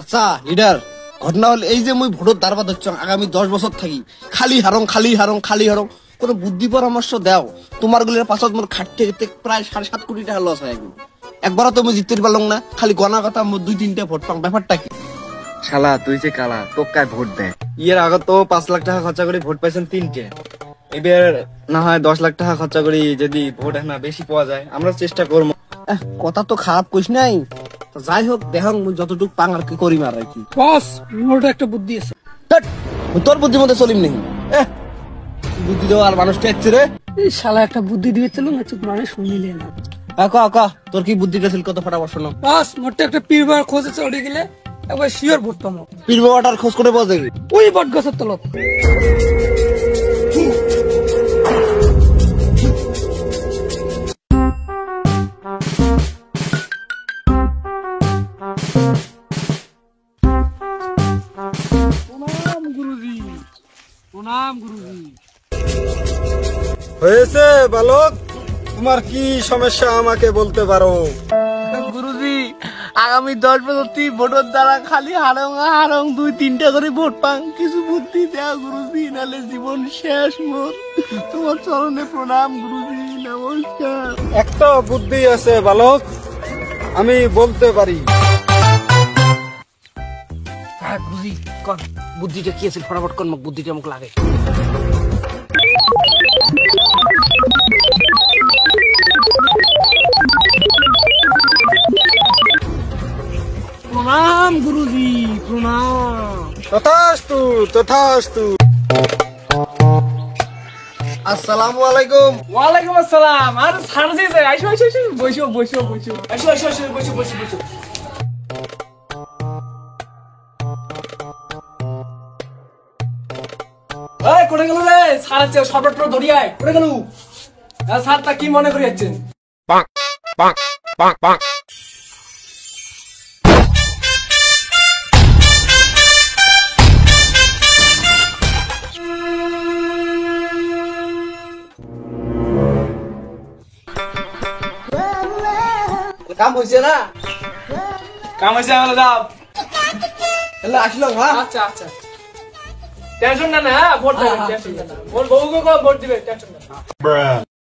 আচ্ছা লিডার, ঘটনা হল এই যে মুই ভোটর দাঁড়াবা ধরছ আগামী 10 বছর থাকি খালি হারং খালি হারং খালি হারং, কোনো বুদ্ধি পরামর্শ দাও। তোমার গুলির পাছত মোর খাটতে খেতে প্রায় 7.5 কোটি টাকা লস হয় একবারও তুমি জিততে পারলাম না, খালি গনা কথা মোর 2-3টা ভোট পাং, ব্যাপারটা কি? শালা তুই যে কালা, তোকায় ভোট দেয়। এর আগে তো 5 লাখ টাকা খরচা করে ভোট পাইছেন 3টে, এবার না হয় 10 লাখ টাকা খরচা করি, যদি ভোট না বেশি পাওয়া যায় আমরা চেষ্টা করবো। কথা তো খারাপ কইস নাই, যাই হোক দেখাং যতটুকু পাং আর কি করি মার আর কি। বস মোর একটা বুদ্ধি আছে। তোর বুদ্ধির মধ্যে চলিম নেই, বুদ্ধি দেওয়া আর মানুষটা একছে রে। এই শালা একটা বুদ্ধি দিয়ে চলুন না, চুপ মানে শুনিলে না। তোর কি বুদ্ধিটা ছিল, কত ফটাফট শোনো। বস মোরটা একটা পীরবার খোঁজ আছে, ওঠে গেলে একবার শিওর ভোট পাবো। পীর বাবাটার খোঁজ করে পাওয়া যাবে ওই বট গাছের তলত। প্রণাম গুরুজি, প্রণাম গুরুজি। হয়েছে বালক, তোমার কি সমস্যা আমাকে বলতে পারো? গুরুজি আগামী 10 বছর তুই ভোটের দ্বারা খালি হারং হারং 2-3টা করে ভোট পাং, কিছু বুদ্ধি দেও গুরুজি, নালে জীবন শেষ মোর। তোমার চরণে প্রণাম গুরুজি, নমস্কার। একটা বুদ্ধি আছে বালক, আমি বলতে পারি। হ্যাঁ গুরুজি কর, বুদ্ধিটা কি আছে ফটাফট কর, বুদ্ধিটা মুখ লাগে। প্রণাম গুরুজি, প্রণাম। তথাস্তু তথাস্তু। আসসালামু আলাইকুম। ওয়ালাইকুম আসসালাম। আর সারজি যে আইসো আইসো আইসো, বসো বসো বসো, আইসো আইসো আইসো, বসো বসো বসো। এই কোনে গেল রে? সার আছে সরবত পুরো ধরিয়ায় কোনে গেল? হ্যাঁ সারটা কি মনে করে যাচ্ছেন? পাক পাক পাক পাক। কাম হইছে না? কাম হইছে আমাদের দাও। তাহলে আসলো। হ্যাঁ আচ্ছা আচ্ছা, টেনশন না না, ভোট দেবেন, টেনশন না। ভোট বউকে ভোট দিবে, টেনশন না।